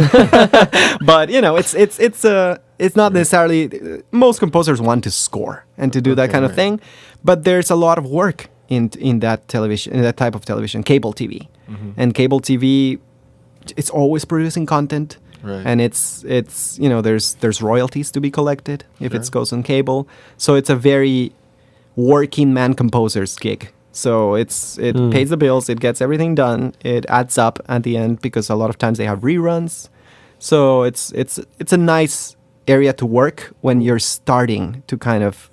But, it's not necessarily, most composers want to score and to do that kind of thing. But there's a lot of work in that television, in that type of television, cable TV. Mm-hmm. And cable TV, it's always producing content. Right. And it's there's royalties to be collected if it goes on cable. So it's a very working man composer's gig. So it pays the bills, it gets everything done, it adds up at the end because a lot of times they have reruns. So it's a nice area to work when you're starting to kind of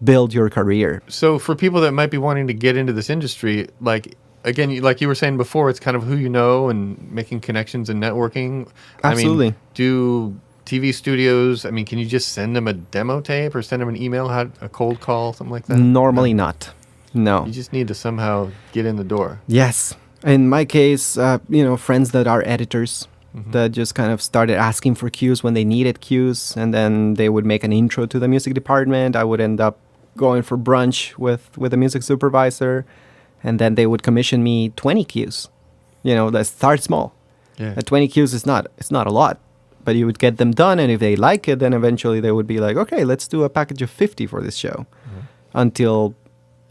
build your career. So for people that might be wanting to get into this industry, like again, like you were saying before, it's kind of who you know and making connections and networking. Absolutely. I mean, do TV studios, I mean, can you just send them a demo tape or send them an email, a cold call, something like that? Normally not. No. You just need to somehow get in the door. Yes. In my case, friends that are editors that just kind of started asking for cues when they needed cues, and then they would make an intro to the music department. I would end up going for brunch with a music supervisor, and then they would commission me 20 cues. Let's start small. Yeah. 20 cues it's not a lot, but you would get them done, and if they like it, then eventually they would be like, okay, let's do a package of 50 for this show. Until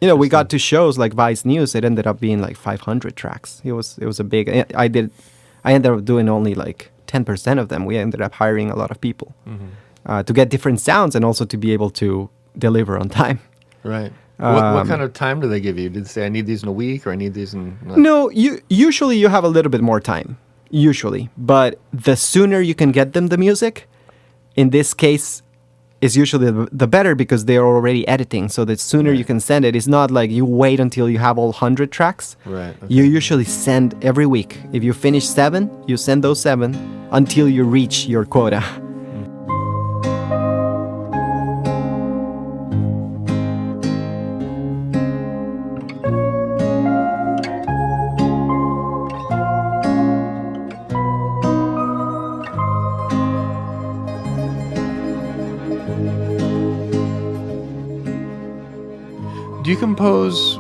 we got to shows like Vice News. It ended up being like 500 tracks. It was a big. I ended up doing only like 10% of them. We ended up hiring a lot of people to get different sounds and also to be able to deliver on time. Right. What kind of time do they give you? Did they say I need these in a week or I need these in? No, usually you have a little bit more time. Usually, but the sooner you can get them the music, in this case, is usually the better because they are already editing. So the sooner you can send it, it's not like you wait until you have all 100 tracks. Right. Okay. You usually send every week. If you finish 7, you send those 7 until you reach your quota. Do you compose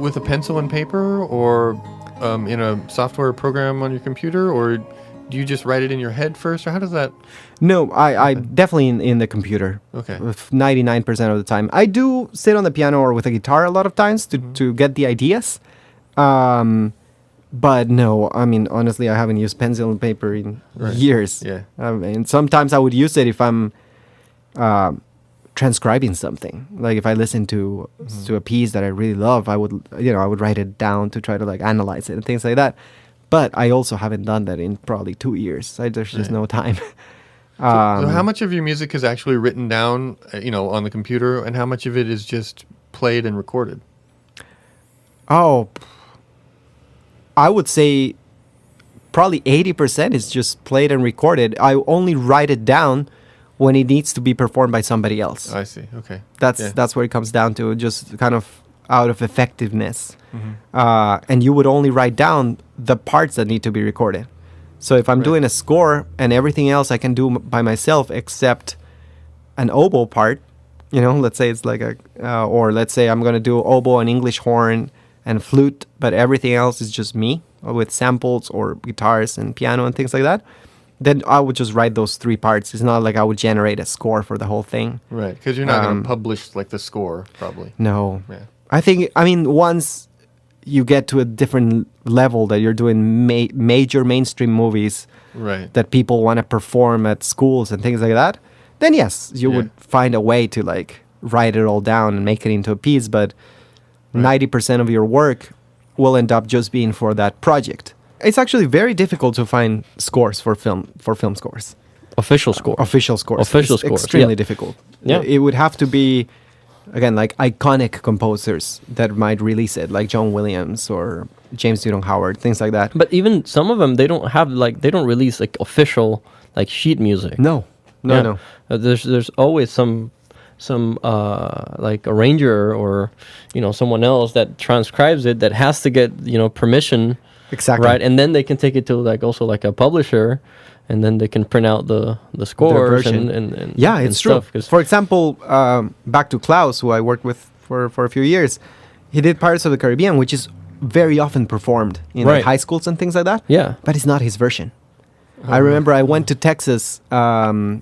with a pencil and paper or in a software program on your computer, or do you just write it in your head first, or how does that? No, I definitely in the computer. Okay. 99% of the time. I do sit on the piano or with a guitar a lot of times to get the ideas. But no, I mean, honestly, I haven't used pencil and paper in years. Yeah. And sometimes I would use it if I'm transcribing something. Like if I listen to a piece that I really love, I would write it down to try to like analyze it and things like that. But I also haven't done that in probably 2 years. There's just no time. So how much of your music is actually written down, on the computer, and how much of it is just played and recorded? Oh, I would say probably 80% is just played and recorded. I only write it down when it needs to be performed by somebody else. I see. Okay. That's where it comes down to, just kind of out of effectiveness. And you would only write down the parts that need to be recorded. So if I'm doing a score and everything else I can do by myself except an oboe part, let's say it's like or let's say I'm going to do oboe and English horn and flute, but everything else is just me with samples or guitars and piano and things like that, then I would just write those 3 parts. It's not like I would generate a score for the whole thing. Right, because you're not going to publish like the score, probably. No. Yeah. I mean, once you get to a different level that you're doing major mainstream movies that people want to perform at schools and things like that, then yes, you would find a way to like write it all down and make it into a piece. But 90% of your work will end up just being for that project. It's actually very difficult to find scores for film scores. Official scores. It's extremely difficult. Yeah. It would have to be, again, like iconic composers that might release it, like John Williams or James Newton Howard, things like that. But even some of them, they don't release like official like sheet music. No. There's always some like arranger or someone else that transcribes it that has to get permission. Exactly. Right, and then they can take it to like a publisher, and then they can print out the scores and yeah, it's true. Stuff, for example, back to Klaus, who I worked with for a few years, he did Pirates of the Caribbean, which is very often performed in like high schools and things like that. Yeah, but it's not his version. I remember I went to Texas a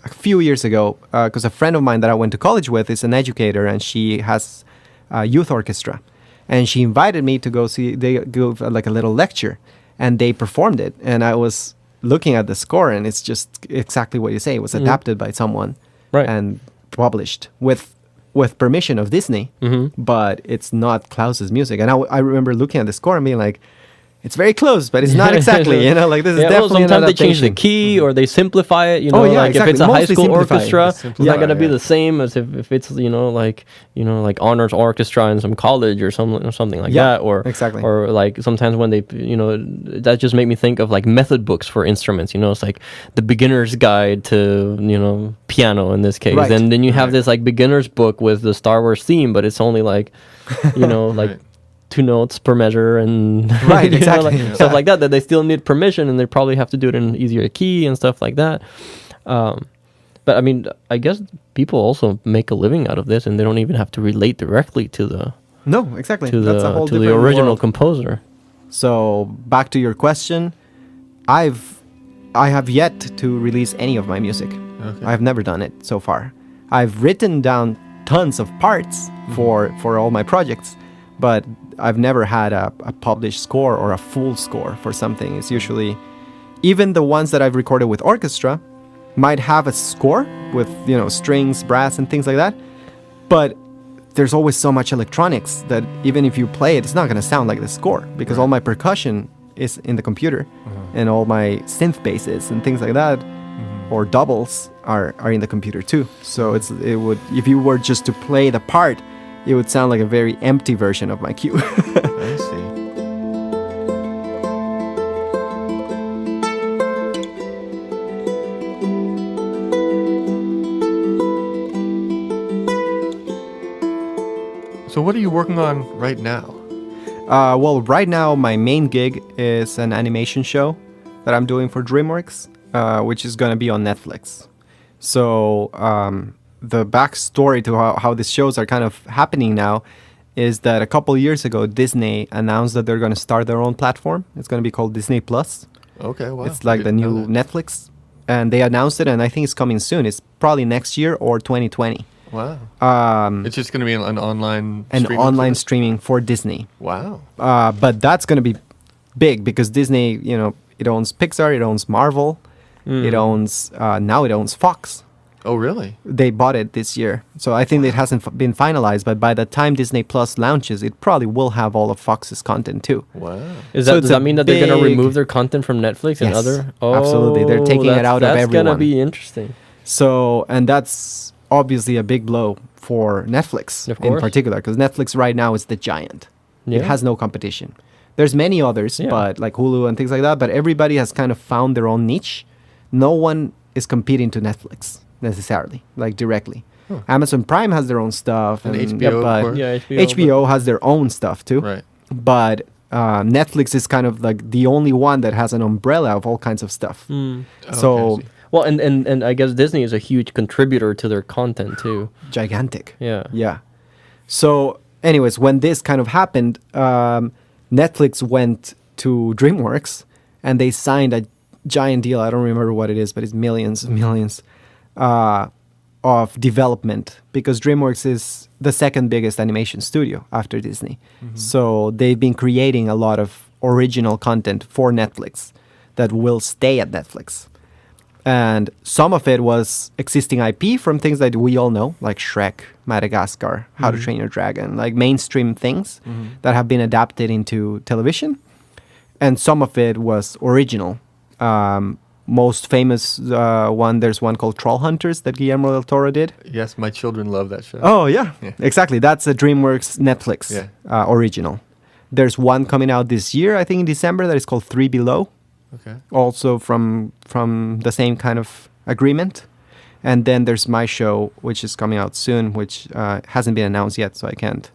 few years ago because a friend of mine that I went to college with is an educator, and she has a youth orchestra. And she invited me to go see, they give like a little lecture, and they performed it. And I was looking at the score, and it's just exactly what you say. It was adapted by someone Right. and published with permission of Disney, but it's not Klaus's music. And I remember looking at the score and being like, it's very close, but it's not exactly, like this is definitely an sometimes they change the adaptation. key or they simplify it. Like exactly. if it's a high Mostly school simplify it. orchestra, it's Simplify not gonna it, be yeah. the same as if it's like honors orchestra in some college or something like Yeah, that. Or exactly. Or like sometimes when they that just make me think of like method books for instruments. It's like the beginner's guide to piano in this case, Right. and then you have this like beginner's book with the Star Wars theme, but it's only like like. Right. 2 notes per measure and Right, exactly. stuff like that they still need permission, and they probably have to do it in an easier key and stuff like that. But I mean, I guess people also make a living out of this, and they don't even have to relate directly to the No, exactly. to That's a whole the different original world. composer. So back to your question, I have yet to release any of my music. Okay. I've never done it so far. I've written down tons of parts for all my projects, but I've never had a published score or a full score for something. It's usually, even the ones that I've recorded with orchestra might have a score with strings, brass, and things like that, but there's always so much electronics that even if you play it, it's not going to sound like the score, because all my percussion is in the computer, and all my synth basses and things like that, or doubles are in the computer too. So it would, if you were just to play the part, it would sound like a very empty version of my cue. I see. So what are you working on right now? Well, right now my main gig is an animation show that I'm doing for Dreamworks, which is going to be on Netflix. So the backstory to how these shows are kind of happening now is that a couple years ago, Disney announced that they're going to start their own platform. It's going to be called Disney Plus. Okay, wow. It's like the Didn't know new that. Netflix. And they announced it, and I think it's coming soon. It's probably next year or 2020. Wow. It's just going to be an online streaming Online service? streaming for Disney. Wow. But that's going to be big because Disney, it owns Pixar, it owns Marvel, it owns, now it owns Fox. Oh, really? They bought it this year. So I think it hasn't been finalized, but by the time Disney Plus launches, it probably will have all of Fox's content too. Wow. Does that mean that they're going to big- remove their content from Netflix and Yes, other? absolutely. They're taking it out of That's going to everyone. be interesting. So, and that's obviously a big blow for Netflix Of in course. particular, because Netflix right now is the giant. Yeah. It has no competition. There's many others, Yeah. but like Hulu and things like that, but everybody has kind of found their own niche. No one is competing to Netflix necessarily, like directly. Amazon Prime has their own stuff, And HBO, of but course. Yeah, HBO has their own stuff too. Right. But Netflix is kind of like the only one that has an umbrella of all kinds of stuff. Hmm. So Okay, I see. Well, and I guess Disney is a huge contributor to their content too. gigantic. Yeah. Yeah. So, anyways, when this kind of happened, Netflix went to DreamWorks and they signed a giant deal. I don't remember what it is, but it's millions of development, because DreamWorks is the second biggest animation studio after Disney. So they've been creating a lot of original content for Netflix that will stay at Netflix. And some of it was existing IP from things that we all know, like Shrek, Madagascar, How to Train Your Dragon, like mainstream things that have been adapted into television. And some of it was original. Most famous one, there's one called Troll Hunters that Guillermo del Toro did. Yes, my children love that show. Oh, yeah, Yeah. exactly. That's a DreamWorks Netflix Yeah. original. There's one coming out this year, I think in December, that is called Three Below. Okay. Also from the same kind of agreement. And then there's my show, which is coming out soon, which hasn't been announced yet, so I can't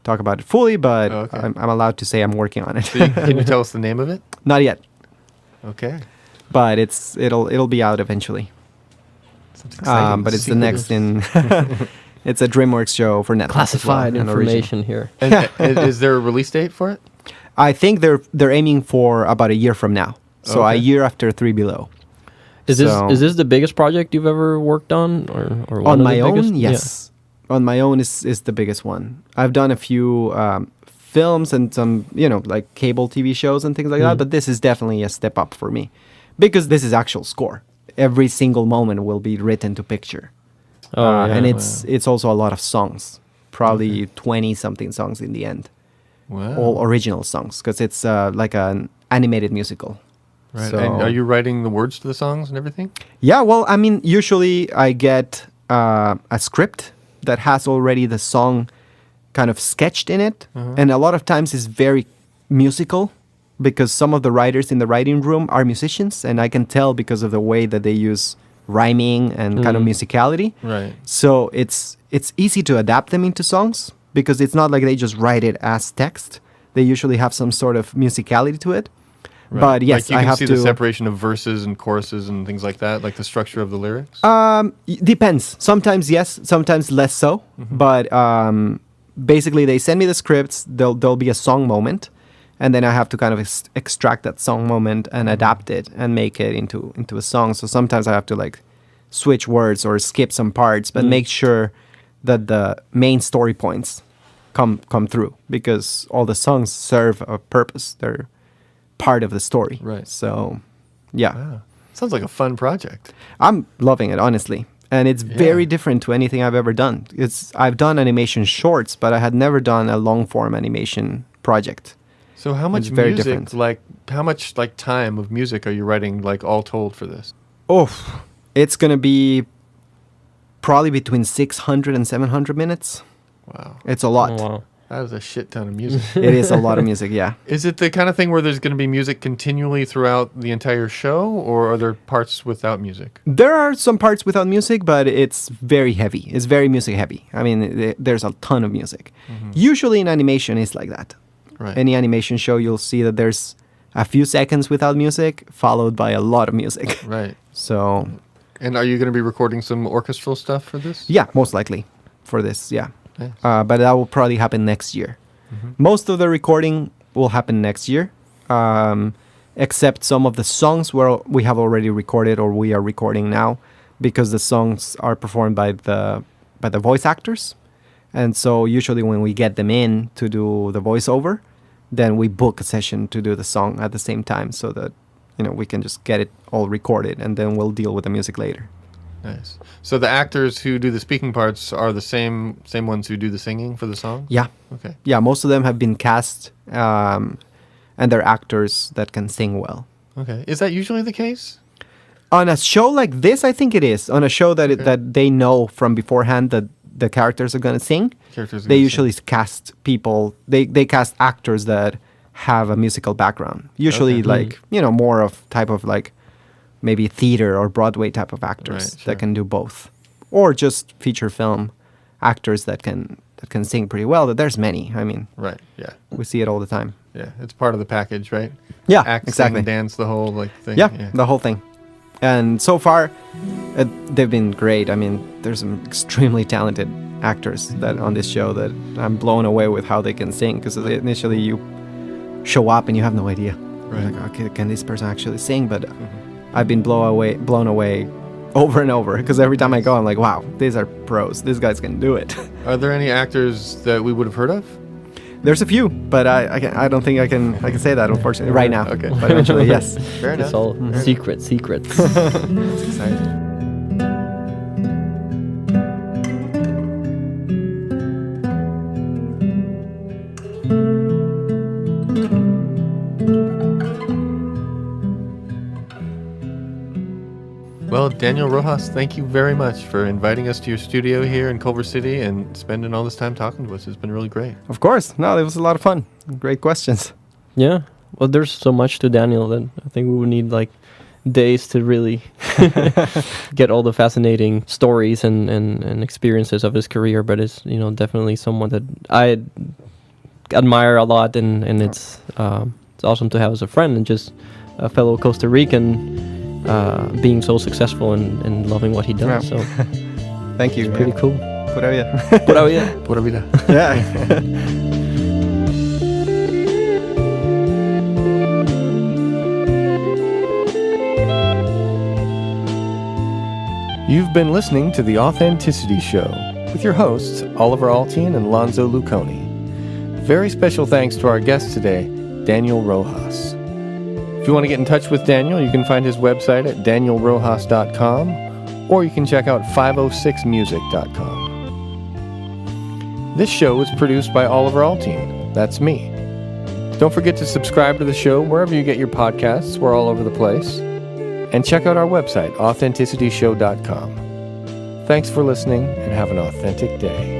talk about it fully, but Oh, okay. I'm allowed to say I'm working on it. So can you tell us the name of it? Not yet, Okay. but it'll be out eventually. Sounds exciting. But it's the Secret. next in. It's a DreamWorks show for Netflix. Classified as well, and original. information here. And is there a release date for it? I think they're aiming for about a year from now. So a Okay. year after Three Below. Is So- this the biggest project you've ever worked on, or one On of my the own, biggest? yes. On my own is the biggest one. I've done a few films and some, like cable TV shows and things like that, but this is definitely a step up for me because this is actual score. Every single moment will be written to picture. And it's also a lot of songs, probably 20 something songs in the end. Wow. All original songs, because it's like an animated musical. Right. So, and are you writing the words to the songs and everything? yeah, well, I mean, usually I get a script that has already the song kind of sketched in it. And a lot of times it's very musical, because some of the writers in the writing room are musicians, and I can tell because of the way that they use rhyming and kind of musicality. Right. So it's easy to adapt them into songs, because it's not like they just write it as text. They usually have some sort of musicality to it. Right. But yes, like you I can have see to the separation of verses and choruses and things like that, like the structure of the lyrics. Depends. Sometimes yes, sometimes less so. But basically, they send me the scripts. There'll be a song moment, and then I have to kind of extract that song moment and adapt it and make it into a song. So sometimes I have to like switch words or skip some parts, but make sure that the main story points come through, because all the songs serve a purpose. They're part of the story. Right. So, yeah. Wow. Sounds like a fun project. I'm loving it, honestly. And it's very different to anything I've ever done. I've done animation shorts, but I had never done a long form animation project. So how much very music, different. like how much like time of music are you writing, like all told for this? Oh, it's going to be probably between 600 and 700 minutes. Wow. It's a lot. Oh, wow. That is a shit ton of music. It is a lot of music, yeah. Is it the kind of thing where there's going to be music continually throughout the entire show, or are there parts without music? There are some parts without music, but it's very heavy. It's very music heavy. I mean, there's a ton of music. Usually in animation, it's like that. Right. Any animation show, you'll see that there's a few seconds without music, followed by a lot of music. Right. So, And are you going to be recording some orchestral stuff for this? yeah, most likely for this, yeah. Nice. But that will probably happen next year. Most of the recording will happen next year, except some of the songs where we have already recorded or we are recording now, because the songs are performed by the voice actors. And so usually when we get them in to do the voiceover, then we book a session to do the song at the same time, so that we can just get it all recorded, and then we'll deal with the music later. Nice. So the actors who do the speaking parts are the same ones who do the singing for the song? Yeah. Okay. Yeah, most of them have been cast, and they're actors that can sing well. Okay. Is that usually the case? On a show like this, I think it is. On a show that they know from beforehand that the characters are going to sing, they usually cast people, they cast actors that have a musical background. Usually more of type of like maybe theater or Broadway type of actors that can do both. Or just feature film actors that can sing pretty well. There's many. I mean, right, yeah. We see it all the time. Yeah, it's part of the package, right? Yeah, Act, exactly. sing, dance, the whole thing. Yeah, the whole thing. And so far, they've been great. I mean, there's some extremely talented actors that on this show that I'm blown away with how they can sing. Because initially you show up and you have no idea. Right. You're like, okay, can this person actually sing? But I've been blown away over and over. Because every time I go, I'm like, wow, these are pros. These guys can do it. Are there any actors that we would have heard of? There's a few, but I don't think I can say that, unfortunately, right now. Okay. But eventually, yes. Fair enough. It's all secrets. That's exciting. Well, Daniel Rojas, thank you very much for inviting us to your studio here in Culver City and spending all this time talking to us. It's been really great. Of course. No, it was a lot of fun. Great questions. Yeah. Well, there's so much to Daniel that I think we would need like days to really get all the fascinating stories and experiences of his career. But it's definitely someone that I admire a lot, and it's awesome to have as a friend and just a fellow Costa Rican. Being so successful and loving what he does. Yeah. So Thank you. it's pretty cool. Pura vida. Pura vida. Pura vida. Yeah. You've been listening to The Authenticity Show with your hosts, Oliver Altien and Lanzo Luconi. Very special thanks to our guest today, Daniel Rojas. If you want to get in touch with Daniel, you can find his website at danielrojas.com, or you can check out 506music.com. This show is produced by Oliver Altine. That's me. Don't forget to subscribe to the show wherever you get your podcasts. We're all over the place. And check out our website, authenticityshow.com. Thanks for listening, and have an authentic day.